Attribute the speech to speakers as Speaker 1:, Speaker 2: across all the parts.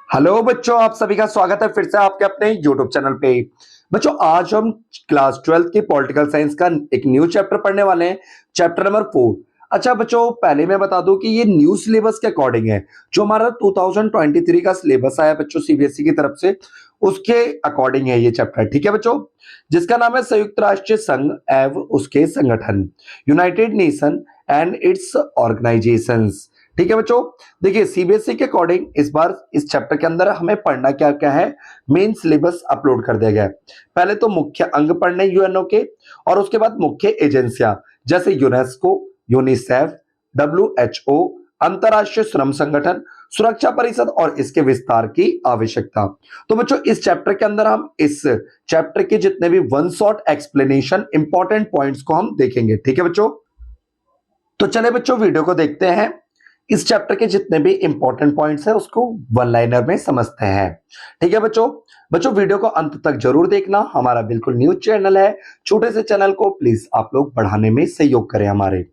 Speaker 1: Hello बच्चों, आप सभी का स्वागत है फिर से आपके अपने YouTube चैनल पे। बच्चों, आज हम क्लास 12th की पॉलिटिकल साइंस का एक न्यू चैप्टर पढ़ने वाले हैं, चैप्टर नंबर 4। अच्छा बच्चों, पहले मैं बता दूं कि ये न्यू सिलेबस के अकॉर्डिंग है। जो हमारा 2023 का सिलेबस आया बच्चों सीबीएसई की तरफ से, उसके अकॉर्डिंग है ये चैप्टर। ठीक है बच्चों, जिसका नाम है संयुक्त राष्ट्र संघ एवं उसके संगठन, United nation and it's organisations. ठीक है बच्चों, देखिए सीबीएसई के अकॉर्डिंग इस बार इस चैप्टर के अंदर हमें पढ़ना क्या क्या है, मेन सिलेबस अपलोड कर दिया गया है। पहले तो मुख्य अंग पढ़ने यूएनओ के, और उसके बाद मुख्य एजेंसियां जैसे यूनेस्को, यूनिसेफ, डब्ल्यूएचओ, अंतरराष्ट्रीय श्रम संगठन, सुरक्षा परिषद और इसके विस्तार की आवश्यकता। तो बच्चों, इस चैप्टर के अंदर हम इस चैप्टर के जितने भी one shot explanation important points को हम देखेंगे। ठीक है बच्चों, तो चले बच्चों वीडियो को देखते हैं। इस चैप्टर के जितने भी इंपॉर्टेंट पॉइंट्स हैं उसको वन लाइनर में समझते हैं। ठीक है बच्चों, वीडियो को अंत तक जरूर देखना। हमारा बिल्कुल न्यू चैनल है, छोटे से चैनल को प्लीज आप लोग बढ़ाने में सहयोग करें हमारे।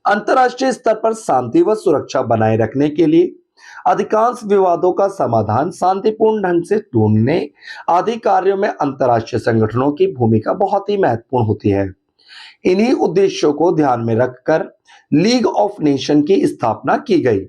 Speaker 1: अंतरराष्ट्रीय स्तर पर शांति व सुरक्षा बनाए रखने के लिए अधिकांश विवादों का समाधान शांतिपूर्ण ढंग से ढूंढने आदि कार्यों में अंतरराष्ट्रीय संगठनों की भूमिका बहुत ही महत्वपूर्ण होती है। इन्हीं उद्देश्यों को ध्यान में रखकर लीग ऑफ नेशन की स्थापना की गई,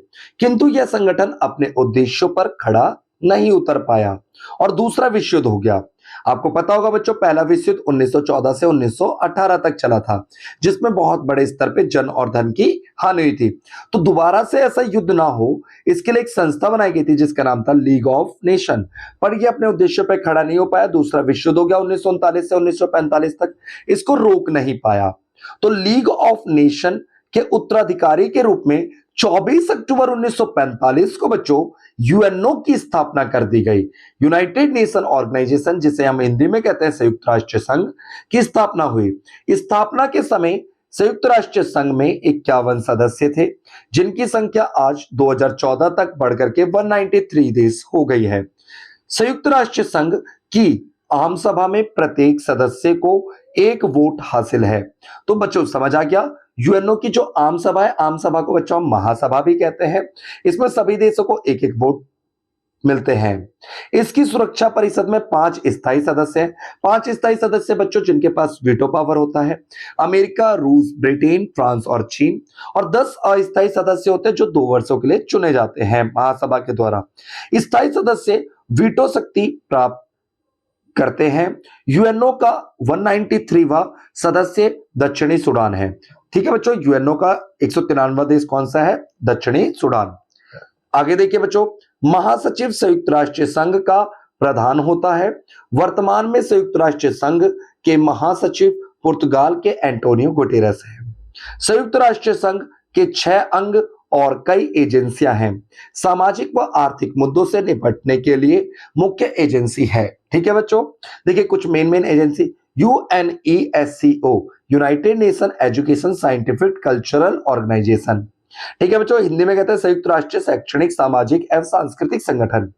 Speaker 1: किंतु यह संगठन अपने उद्देश्यों पर खड़ा नहीं उतर पाया और दूसरा विश्व युद्ध हो गया। आपको पता होगा बच्चों, पहला विश्व युद्ध 1914 से 1918 तक चला था, जिसमें बहुत बड़े स्तर पे जन और धन की हानि हुई थी। तो दोबारा से ऐसा युद्ध ना हो, इसके लिए एक संस्था बनाई गई थी जिसका नाम था लीग ऑफ नेशन, पर यह अपने उद्देश्य पर खड़ा नहीं हो पाया। दूसरा विश्व युद्ध हो गया 1939 से 1945 तक, इसको रोक नहीं पाया। तो लीग ऑफ नेशन के उत्तराधिकारी के रूप में 24 अक्टूबर 1945 को बच्चों यूएनओ की स्थापना कर दी गई। यूनाइटेड नेशन ऑर्गेनाइजेशन, जिसे हम हिंदी में कहते हैं संयुक्त राष्ट्र संघ, की स्थापना हुई। स्थापना के समय संयुक्त राष्ट्र संघ में 51 सदस्य थे, जिनकी संख्या आज 2014 तक बढ़कर के 193 देश हो गई है। संयुक्त राष्ट्र संघ की आम सभा में प्रत्येक सदस्य को एक वोट हासिल है। तो बच्चों समझ आ गया, यूएनओ की जो आम सभा है, आम सभा को बच्चों हम महासभा भी कहते हैं। इसमें सभी देशों को एक एक वोट मिलते हैं। इसकी सुरक्षा परिषद में 5 स्थायी सदस्य हैं। 5 स्थायी सदस्य बच्चों जिनके पास वीटो पावर होता है, अमेरिका, रूस, ब्रिटेन, फ्रांस और चीन। और 10 अस्थायी सदस्य होते हैं जो 2 वर्षों के लिए चुने जाते हैं महासभा के द्वारा। स्थायी सदस्य वीटो शक्ति प्राप्त करते हैं। यूएनओ का 193वां सदस्य दक्षिणी सूडान है। ठीक है बच्चों, यूएनओ का 193वां देश कौन सा है? दक्षिणी सूडान। आगे देखिए बच्चों, महासचिव संयुक्त राष्ट्र संघ का प्रधान होता है। वर्तमान में संयुक्त राष्ट्र संघ के महासचिव पुर्तगाल के एंटोनियो गुटेरेस हैं। संयुक्त राष्ट्र संघ के 6 अंग और कई एजेंसियां हैं। सामाजिक व आर्थिक मुद्दों से निपटने के लिए मुख्य एजेंसी है। ठीक है बच्चों, देखिए कुछ main agency, UNESCO, United Nation Education Scientific Cultural organisation. ठीक है बच्चों, हिंदी में कहते हैं संयुक्त राष्ट्र शैक्षणिक सामाजिक एवं सांस्कृतिक संगठन।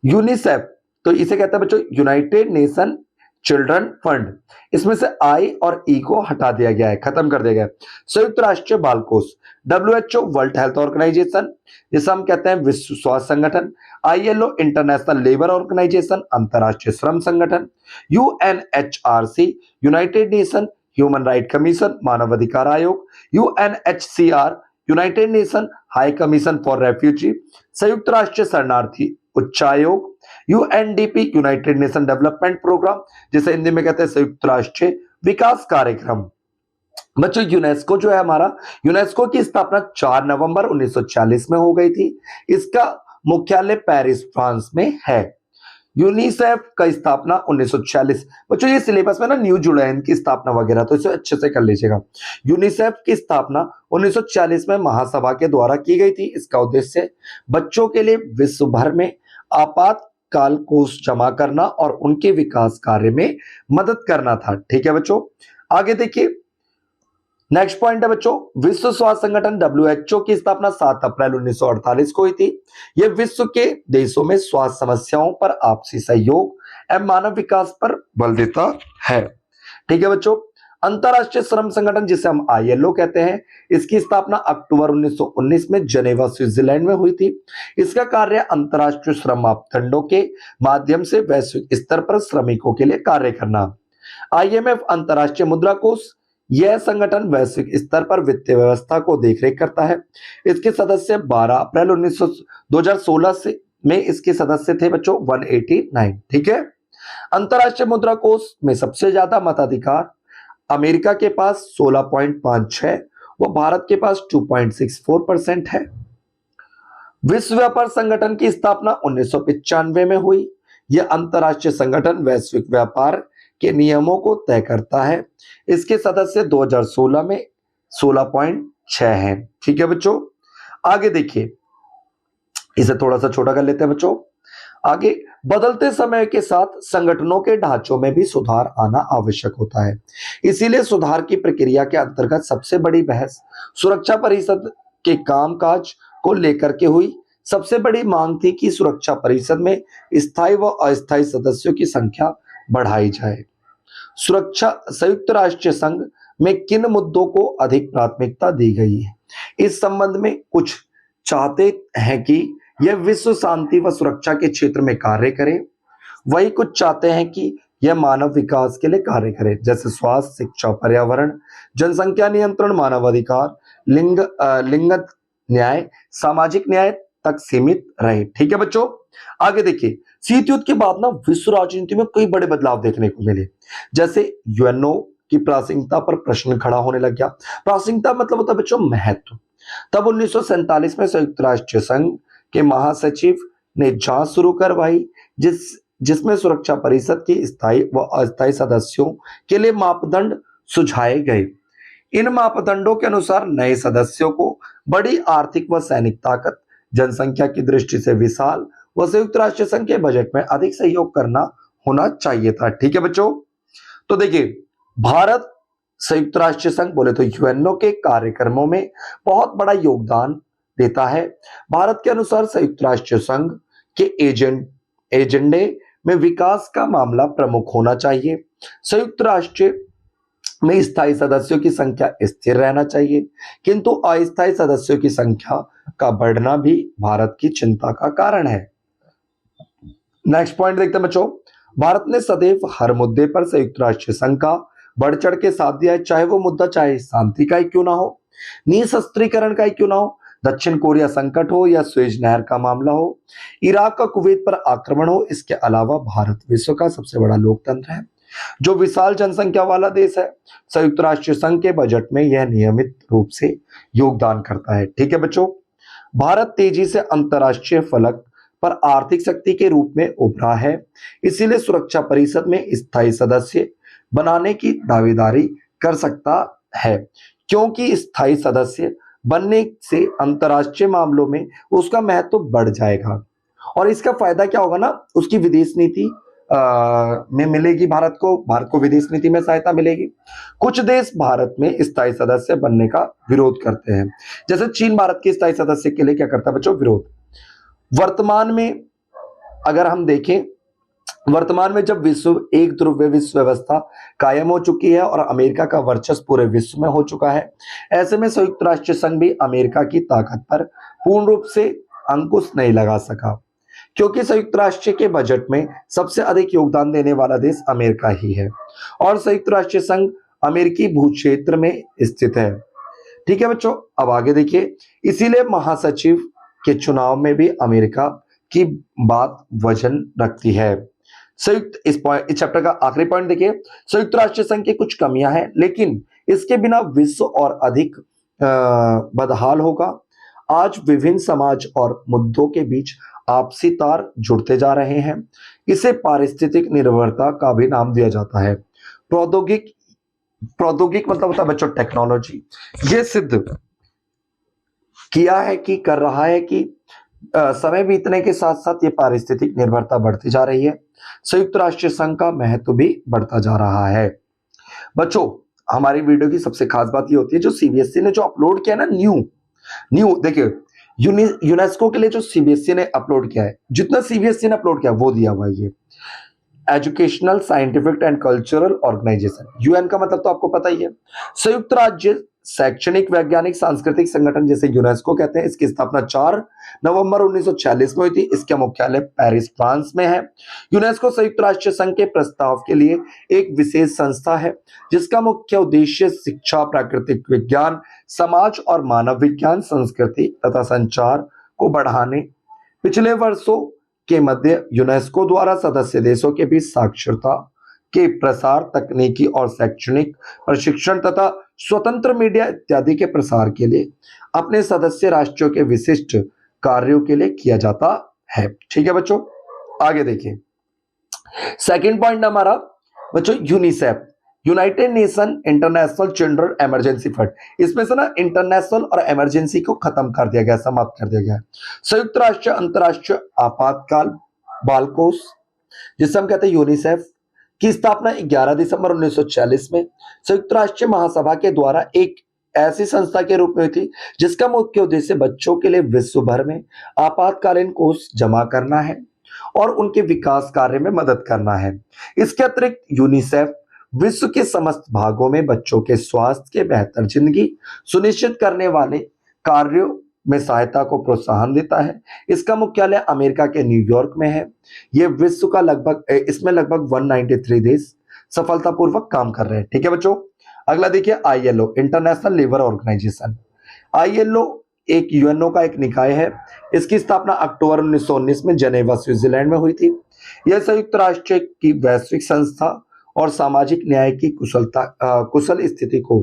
Speaker 1: यूनिसेफ, तो इसे कहते हैं बच्चों यूनाइटेड नेशन चिल्ड्रन फंड। इसमें से आई और ई को हटा दिया गया है, खत्म कर दिया गया है। संयुक्त राष्ट्र बाल कोष, डब्ल्यूएचओ वर्ल्ड हेल्थ ऑर्गेनाइजेशन, जिसे हम कहते हैं विश्व स्वास्थ्य संगठन। आईएलओ इंटरनेशनल लेबर ऑर्गेनाइजेशन, अंतरराष्ट्रीय श्रम संगठन। UNHRC United Nation Human Right Commission, मानव अधिकार आयोग। UNHCR United Nation High Commission for Refugee. संयुक्त राष्ट्र शरणार्थी उच्चायोग। UNDP United Nation Development Programme, जिसे हिंदी में कहते हैं संयुक्त राष्ट्र विकास कार्यक्रम। बच्चों यूनेस्को जो है हमारा, यूनेस्को की स्थापना 4 नवंबर 1940 में हो गई थी। इसका मुख्यालय पेरिस फ्रांस में है। यूनिसेफ का स्थापना 1946। बच्चों ये सिलेबस में ना न्यू जुड़ा है इनकी स्थापना वगैरह, तो इसे अच्छे से कर लीजिएगा। यूनिसेफ की स्थापना 1940 में महासभा के द्वारा की गई थी। इसका उद्देश्य बच्चों के लिए विश्व भर में आपातकाल कोष जमा करना और उनके विकास कार्य में मदद करना था। ठीक है बच्चों, आगे देखिए नेक्स्ट पॉइंट है बच्चों, विश्व स्वास्थ्य संगठन डब्ल्यूएचओ की स्थापना 7 अप्रैल 1948 को हुई थी। यह विश्व के देशों में स्वास्थ्य समस्याओं पर आपसी सहयोग एवं मानव विकास पर बल देता है। ठीक है बच्चों, अंतरराष्ट्रीय श्रम संगठन जिसे हम आईएलओ कहते हैं, इसकी स्थापना अक्टूबर 1919 में जेनेवा स्विट्जरलैंड में हुई थी। इसका कार्य अंतरराष्ट्रीय श्रम मापदंडों के माध्यम से वैश्विक स्तर पर श्रमिकों के लिए कार्य करना। आईएमएफ अंतरराष्ट्रीय मुद्रा कोष, यह संगठन वैश्विक स्तर पर वित्तीय व्यवस्था को देखरेख करता है। इसके सदस्य 12 अप्रैल 2016 से में इसके सदस्य थे बच्चों 189। ठीक है। अंतरराष्ट्रीय मुद्रा कोष में सबसे ज्यादा मताधिकार अमेरिका के पास 16.56 व भारत के पास 2.64% है। विश्व व्यापार संगठन की स्थापना 1995 में हुई। यह अंतरराष्ट्रीय संगठन वैश्विक व्यापार के नियमों को तय करता है। इसके सदस्य 2016 में 16.6 हैं। ठीक है बच्चों, आगे देखिए, इसे थोड़ा सा छोटा कर लेते हैं बच्चों। आगे, बदलते समय के साथ संगठनों के ढांचों में भी सुधार आना आवश्यक होता है। इसीलिए सुधार की प्रक्रिया के अंतर्गत सबसे बड़ी बहस सुरक्षा परिषद के कामकाज को लेकर के हुई। सबसे बड़ी मांग थी कि सुरक्षा परिषद में स्थायी व अस्थायी सदस्यों की संख्या बढ़ाई जाए। संयुक्त राष्ट्र संघ में किन मुद्दों को अधिक प्राथमिकता दी गई है? इस संबंध में कुछ चाहते हैं कि यह विश्व शांति व सुरक्षा के क्षेत्र में कार्य करे, वही कुछ चाहते हैं कि यह मानव विकास के लिए कार्य करे, जैसे स्वास्थ्य, शिक्षा, पर्यावरण, जनसंख्या नियंत्रण, मानवाधिकार, लिंग न्याय, सामाजिक न्याय तक सीमित रहे। ठीक है बच्चों, आगे देखिए, शीत युद्ध के बाद ना विश्व राजनीति में कई बड़े बदलाव देखने को मिले। जैसे यूएनओ की प्रासंगिकता पर प्रश्न खड़ा होने लग गया। प्रासंगिकता मतलब होता है बच्चों महत्व। तब 1947 में संयुक्त राष्ट्र संघ के महासचिव ने जांच शुरू करवाई, जिसमें सुरक्षा परिषद के स्थायी व अस्थायी सदस्यों के लिए मापदंड सुझाए गए। इन मापदंडों के अनुसार नए सदस्यों को बड़ी आर्थिक व सैनिक ताकत, जनसंख्या की दृष्टि से विशाल व संयुक्त राष्ट्र संघ के बजट में अधिक सहयोग करना होना चाहिए था। ठीक है बच्चों, तो देखिए, भारत संयुक्त राष्ट्र संघ बोले तो यूएनओ के कार्यक्रमों में बहुत बड़ा योगदान देता है। भारत के अनुसार संयुक्त राष्ट्र संघ के एजेंडे में विकास का मामला प्रमुख होना चाहिए। संयुक्त राष्ट्र में स्थायी सदस्यों की संख्या स्थिर रहना चाहिए, किंतु अस्थायी सदस्यों की संख्या का बढ़ना भी भारत की चिंता का कारण है। नेक्स्ट पॉइंट देखते हैं बच्चों। भारत ने सदैव हर मुद्दे पर संयुक्त राष्ट्र संघ का बढ़ चढ़ के साथ दिया है, चाहे वो मुद्दा चाहे शांति का ही क्यों ना हो, निशस्त्रीकरण का ही क्यों ना हो, दक्षिण कोरिया संकट हो या स्वेज नहर का मामला हो, इराक का कुवैत पर आक्रमण हो। इसके अलावा भारत विश्व का सबसे बड़ा लोकतंत्र है, जो विशाल जनसंख्या वाला देश है। संयुक्त राष्ट्र संघ के बजट में यह नियमित रूप से योगदान करता है। ठीक है बच्चों, भारत तेजी से अंतरराष्ट्रीय फलक पर आर्थिक शक्ति के रूप में उभरा है, इसीलिए सुरक्षा परिषद में स्थायी सदस्य बनाने की दावेदारी कर सकता है, क्योंकि स्थायी सदस्य बनने से अंतरराष्ट्रीय मामलों में उसका महत्व बढ़ जाएगा। और इसका फायदा क्या होगा ना, उसकी विदेश नीति में मिलेगी। भारत को विदेश नीति में सहायता मिलेगी। कुछ देश भारत में स्थायी सदस्य बनने का विरोध करते हैं, जैसे चीन भारत के स्थायी सदस्य के लिए क्या करता है बच्चों, विरोध। वर्तमान में अगर हम देखें, वर्तमान में जब एक ध्रुवीय विश्व व्यवस्था कायम हो चुकी है और अमेरिका का वर्चस्व पूरे विश्व में हो चुका है, ऐसे में संयुक्त राष्ट्र संघ भी अमेरिका की ताकत पर पूर्ण रूप से अंकुश नहीं लगा सका, क्योंकि संयुक्त राष्ट्र के बजट में सबसे अधिक योगदान देने वाला देश अमेरिका ही है और संयुक्त राष्ट्र संघ अमेरिकी भूक्षेत्र में स्थित है। ठीक है बच्चों, अब आगे देखिए, इसीलिए महासचिव के चुनाव में भी अमेरिका की बात वजन रखती है। इस चैप्टर का आखिरी पॉइंट देखिए, संयुक्त राष्ट्र संघ की कुछ कमियां हैं, लेकिन इसके बिना विश्व और अधिक बदहाल होगा। आज विभिन्न समाज और मुद्दों के बीच आपसी तार जुड़ते जा रहे हैं। इसे पारिस्थितिक निर्भरता का भी नाम दिया जाता है। प्रौद्योगिक मतलब होता है बच्चों टेक्नोलॉजी। यह सिद्ध किया है कि कर रहा है कि समय बीतने के साथ साथ ये पारिस्थितिक निर्भरता बढ़ती जा रही है। संयुक्त राष्ट्र संघ का महत्व भी बढ़ता जा रहा है। बच्चों, हमारी वीडियो की सबसे खास बात ये होती है, जो सीबीएसई ने जो अपलोड किया ना, न्यू देखिए, यूनेस्को के लिए जो सीबीएसई ने अपलोड किया है, जितना सीबीएसई ने अपलोड किया वो दिया हुआ है। Educational scientific and cultural organisation. UN का मतलब तो आपको पता ही है, संयुक्त राज्य शैक्षणिक वैज्ञानिक सांस्कृतिक संगठन, जैसे यूनेस्को कहते हैं। इसकी स्थापना 4 नवंबर 1946 में हुई थी। इसका मुख्यालय पेरिस फ्रांस में है। यूनेस्को संयुक्त राष्ट्र संघ के प्रस्ताव के लिए एक विशेष संस्था है जिसका मुख्य उद्देश्य शिक्षा, प्राकृतिक विज्ञान, समाज और मानव विज्ञान, संस्कृति तथा संचार को बढ़ाने। पिछले वर्षों के मध्य यूनेस्को द्वारा सदस्य देशों के बीच साक्षरता के प्रसार, तकनीकी और शैक्षणिक प्रशिक्षण तथा स्वतंत्र मीडिया इत्यादि के प्रसार के लिए अपने सदस्य राष्ट्रों के विशिष्ट कार्यों के लिए किया जाता है। ठीक है बच्चों, आगे देखिए। सेकंड पॉइंट हमारा बच्चों UNICEF, United nation international children emergency fund. इसमें से ना इंटरनेशनल और इमरजेंसी को खत्म कर दिया गया, समाप्त कर दिया गया। संयुक्त राष्ट्र अंतरराष्ट्रीय आपातकाल बाल कोष, जिसे हम कहते हैं यूनिसेफ, की स्थापना 11 दिसंबर 1946 में संयुक्त राष्ट्र महासभा के द्वारा एक ऐसी संस्था के रूप में थी जिसका मुख्य उद्देश्य बच्चों के लिए विश्व भर में आपातकालीन कोष जमा करना है और उनके विकास कार्य में मदद करना है। इसके अतिरिक्त यूनिसेफ विश्व के समस्त भागों में बच्चों के स्वास्थ्य के बेहतर जिंदगी सुनिश्चित करने वाले कार्यों में सहायता को प्रोत्साहन देता है। इसका मुख्यालय अमेरिका के न्यूयॉर्क में है। यह विश्व का इसमें लगभग 193 देश सफलतापूर्वक काम कर रहे हैं। ठीक है बच्चों, अगला देखिए ILO, international labour organisation. ILO एक यूएनओ का एक निकाय है। इसकी स्थापना अक्टूबर 1919 में जेनेवा स्विट्जरलैंड में हुई थी। यह संयुक्त राष्ट्र की वैश्विक संस्था और सामाजिक न्याय की कुशल स्थिति को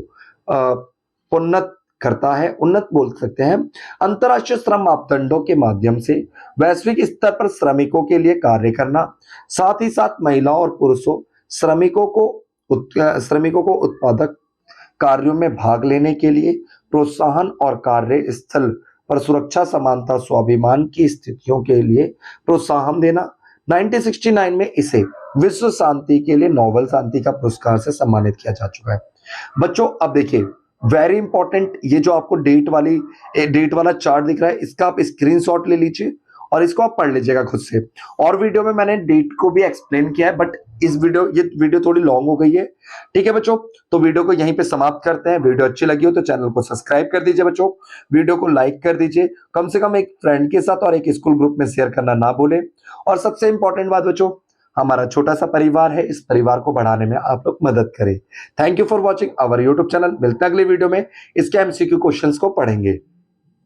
Speaker 1: उन्नत करता है, उन्नत बोल सकते हैं। अंतर्राष्ट्रीय श्रम मापदंडों के माध्यम से वैश्विक स्तर पर श्रमिकों के लिए कार्य करना, साथ ही साथ महिलाओं और पुरुषों श्रमिकों को उत्पादक कार्यों में भाग लेने के लिए प्रोत्साहन और कार्य स्थल पर सुरक्षा, समानता, स्वाभिमान की स्थितियों के लिए प्रोत्साहन देना। 1969 में इसे विश्व शांति के लिए नोबेल शांति का पुरस्कार से सम्मानित किया जा चुका है। बच्चों अब देखिए वेरी इंपॉर्टेंट, ये जो आपको डेट वाला चार्ट दिख रहा है, इसका आप स्क्रीनशॉट ले लीजिए और इसको आप पढ़ लीजिएगा खुद से। और वीडियो में मैंने डेट को भी एक्सप्लेन किया है, बट ये वीडियो थोड़ी लॉन्ग हो गई है। ठीक है बच्चों, तो वीडियो को यहीं पे समाप्त करते हैं। वीडियो अच्छी लगी हो तो चैनल को सब्सक्राइब कर दीजिए बच्चों, वीडियो को लाइक कर दीजिए, कम से कम एक फ्रेंड के साथ और एक स्कूल ग्रुप में शेयर करना ना भूलें। और सबसे इंपॉर्टेंट बात बच्चों, हमारा छोटा सा परिवार है, इस परिवार को बढ़ाने में आप लोग मदद करें। Thank you for watching our YouTube channel. मिलते हैं अगले वीडियो में, इसके एमसीक्यू क्वेश्चंस को पढ़ेंगे।